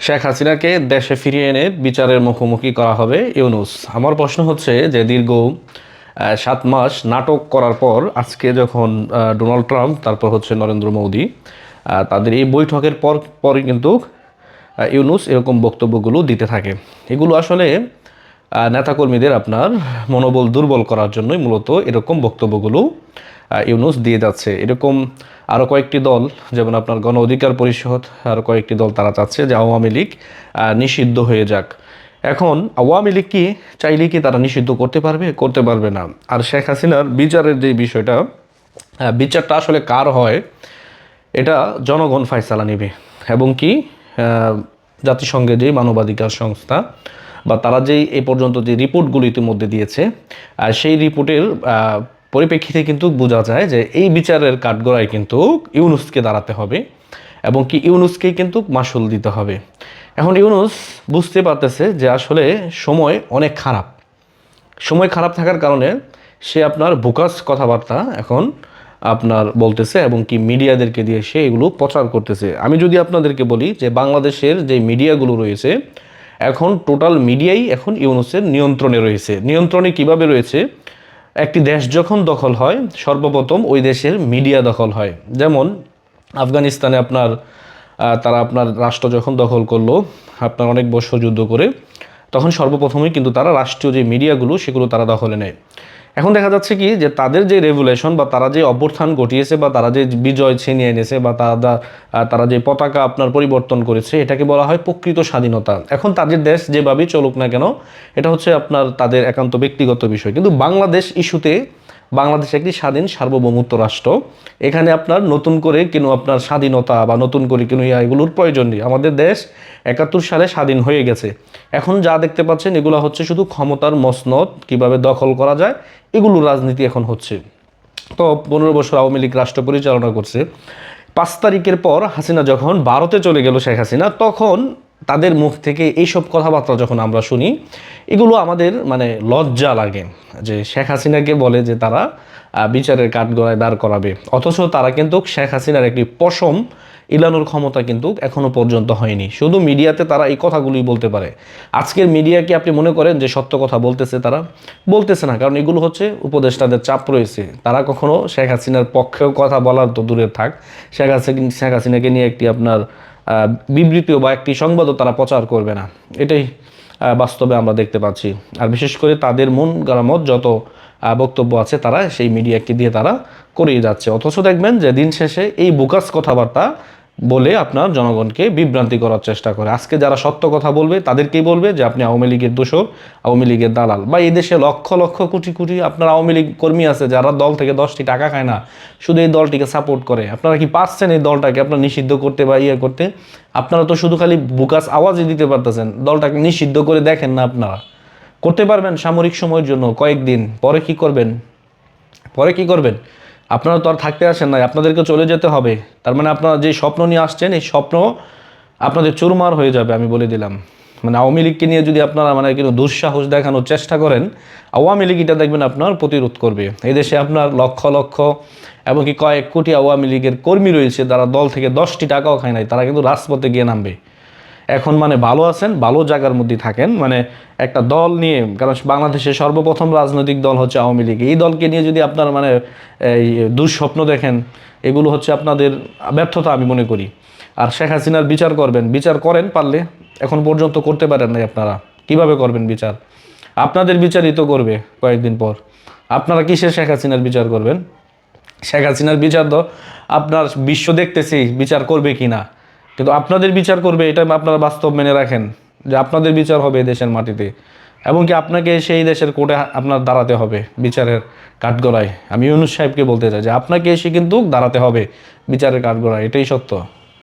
শেখ হাসিনাকে দেশে ফিরিয়ে এনে বিচারের মুখোমুখি করা হবে ইউনূস। আমার প্রশ্ন হচ্ছে যে দীর্ঘ 7 মাস নাটক করার পর আজকে যখন ডোনাল্ড ট্রাম্প তারপর হচ্ছে নরেন্দ্র মোদী তাদের এই বৈঠকের পরই কিন্তু ইউনূস এরকম বক্তব্যগুলো দিতে থাকে। এগুলো আসলে নেতাকর্মীদের আপনার মনোবল দুর্বল করার জন্যই মূলত এরকম বক্তব্যগুলো ইউনূস দিয়ে যাচ্ছে। এরকম আরও কয়েকটি দল, যেমন আপনার গণ অধিকার পরিষদ, আরও কয়েকটি দল তারা চাচ্ছে যে আওয়ামী লীগ নিষিদ্ধ হয়ে যাক। এখন আওয়ামী লীগ কি চাইলে কি তারা নিষিদ্ধ করতে পারবে? করতে পারবে না। আর শেখ হাসিনার বিচারের যে বিষয়টা, বিচারটা আসলে কার হয় এটা জনগণ ফয়সালা নেবে। এবং কি জাতিসংঘের যে মানবাধিকার সংস্থা বা তারা যেই এ পর্যন্ত যে রিপোর্টগুলো ইতিমধ্যে দিয়েছে, সেই রিপোর্টের পরিপ্রেক্ষিতে কিন্তু বোঝা যায় যে এই বিচারের কাঠগড়ায় কিন্তু ইউনূসকে দাঁড়াতে হবে এবং কি ইউনূসকেই কিন্তু মাসুল দিতে হবে। এখন ইউনূস বুঝতে পারতেছে যে আসলে সময় অনেক খারাপ। সময় খারাপ থাকার কারণে সে আপনার বোকাস কথাবার্তা এখন আপনার বলতেছে এবং কি মিডিয়াদেরকে দিয়ে সে এগুলো প্রচার করতেছে। আমি যদি আপনাদেরকে বলি যে বাংলাদেশের যে মিডিয়াগুলো রয়েছে এখন টোটাল মিডিয়াই এখন ইউনূসের নিয়ন্ত্রণে রয়েছে। নিয়ন্ত্রণে কিভাবে রয়েছে? একটি দেশ যখন দখল হয় সর্বপ্রথম ওই দেশের মিডিয়া দখল হয়। যেমন আফগানিস্তানে আপনার তারা আপনার রাষ্ট্র যখন দখল করলো আপনার অনেক বছর যুদ্ধ করে, তখন সর্বপ্রথমেই কিন্তু তারা রাষ্ট্রীয় যে মিডিয়াগুলো সেগুলো তারা দখলে নেয়। এখন দেখা যাচ্ছে কি যে তাদের যে রেভুলেশন বা তারা যে অভ্যুত্থান ঘটিয়েছে বা তারা যে বিজয় ছিনিয়ে এনেছে বা তারা যে পতাকা আপনার পরিবর্তন করেছে এটাকে বলা হয় প্রকৃত স্বাধীনতা। এখন তাদের দেশ যেভাবেই চলুক না কেন এটা হচ্ছে আপনার তাদের একান্ত ব্যক্তিগত বিষয়। কিন্তু বাংলাদেশ ইস্যুতে বাংলাদেশ একটি স্বাধীন সার্বভৌমত্ব রাষ্ট্র। এখানে আপনার নতুন করে কিন্তু আপনার স্বাধীনতা বা নতুন করে কিন্তু এগুলোর প্রয়োজন নেই। আমাদের দেশ 71 সালে স্বাধীন হয়ে গেছে। এখন যা দেখতে পাচ্ছেন এগুলো হচ্ছে শুধু ক্ষমতার মসনদ কিভাবে দখল করা যায় এগুলো রাজনীতি এখন হচ্ছে। তো 15 বছর আওয়ামী লীগ রাষ্ট্র পরিচালনা করছে। 5 তারিখের পর হাসিনা যখন ভারতে চলে গেল শেখ হাসিনা, তখন তাদের মুখ থেকে এইসব কথাবার্তা যখন আমরা শুনি এগুলো আমাদের মানে লজ্জা লাগে যে শেখ হাসিনাকে বলে যে তারা বিচারের কাঠগড়ায় দাঁড় করাবে, অথচ তারা কিন্তু শেখ হাসিনার একটি পশম ইলানোর ক্ষমতা কিন্তু এখনো পর্যন্ত হয়নি। শুধু মিডিয়াতে তারা এই কথাগুলোই বলতে পারে। আজকের মিডিয়া কি আপনি মনে করেন যে সত্য কথা বলতেছে? তারা বলতেছে না, কারণ এগুলো হচ্ছে উপদেষ্টাদের চাপ রয়েছে। তারা কখনো শেখ হাসিনার পক্ষেও কথা বলার তো দূরে থাক, শেখ হাসিনাকে নিয়ে একটি আপনার বিবৃতিও বা একটি সংবাদও তারা প্রচার করবে না। এটাই বাস্তবে আমরা দেখতে পাচ্ছি। আর বিশেষ করে তাদের মন গারামত যত বক্তব্য আছে তারা সেই মিডিয়াকে দিয়ে তারা করিয়ে যাচ্ছে। অথচ দেখবেন যে দিন শেষে এই বোকাস কথাবার্তা বলে আপনার জনগণকে বিভ্রান্তি করার চেষ্টা করে। আজকে যারা সত্য কথা বলবে তাদেরকেই বলবে যে আপনি আওয়ামী লীগের দোসর, আওয়ামী লীগের দালাল। বা এই দেশে লক্ষ লক্ষ কোটি কোটি আপনার আওয়ামী লীগ কর্মী আছে যারা দল থেকে 10টি টাকা খায় না, শুধু এই দলটিকে সাপোর্ট করে। আপনারা কি পারছেন এই দলটাকে আপনার নিষিদ্ধ করতে বা ইয়ে করতে? আপনারা তো শুধু খালি বুকাস আওয়াজই দিতে পারতেছেন, দলটাকে নিষিদ্ধ করে দেখেন না। আপনারা করতে পারবেন সামরিক সময়ের জন্য কয়েকদিন, পরে কি করবেন? পরে কি করবেন? আপনারা তো আর থাকতে আসেন নাই, আপনাদেরকে চলে যেতে হবে। তার মানে আপনারা যে স্বপ্ন নিয়ে আসছেন এই স্বপ্ন আপনাদের চুরমার হয়ে যাবে, আমি বলে দিলাম। মানে আওয়ামী লীগকে নিয়ে যদি আপনারা মানে কিন্তু দুঃসাহস দেখানোর চেষ্টা করেন, আওয়ামী লীগ এটা দেখবেন আপনার প্রতিরোধ করবে। এই দেশে আপনার লক্ষ লক্ষ এমনকি কয়েক কোটি আওয়ামী লীগের কর্মী রয়েছে যারা দল থেকে 10টি টাকাও খায় নাই, তারা কিন্তু রাজপথে গিয়ে নামবে। এখন মানে ভালো আছেন, ভালো জায়গার মধ্যে থাকেন, মানে একটা দল নিয়ে, কারণ বাংলাদেশের সর্বপ্রথম রাজনৈতিক দল হচ্ছে আওয়ামী লীগ। এই দলকে নিয়ে যদি আপনার মানে এই দুঃস্বপ্ন দেখেন, এগুলো হচ্ছে আপনাদের ব্যর্থতা আমি মনে করি। আর শেখ হাসিনার বিচার করবেন, বিচার করেন পারলে, এখন পর্যন্ত করতে পারেন নাই আপনারা। কিভাবে করবেন বিচার? আপনাদের বিচারই তো করবে কয়েকদিন পর। আপনারা কিসের শেখ হাসিনার বিচার করবেন? শেখ হাসিনার বিচার তো আপনার বিশ্ব দেখতেছি বিচার করবে কি না, কিন্তু আপনাদের বিচার করবে এটা আপনারা বাস্তব মেনে রাখেন যে আপনাদের বিচার হবে দেশের মাটিতে, এবং কি আপনাকে সেই দেশের কোর্টে আপনার দাঁড়াতে হবে বিচারের কাঠগড়ায়। আমি ইউনূস সাহেবকে বলতে চাই যে আপনাকে এসে কিন্তু দাঁড়াতে হবে বিচারের কাঠগড়ায়, এটাই সত্য।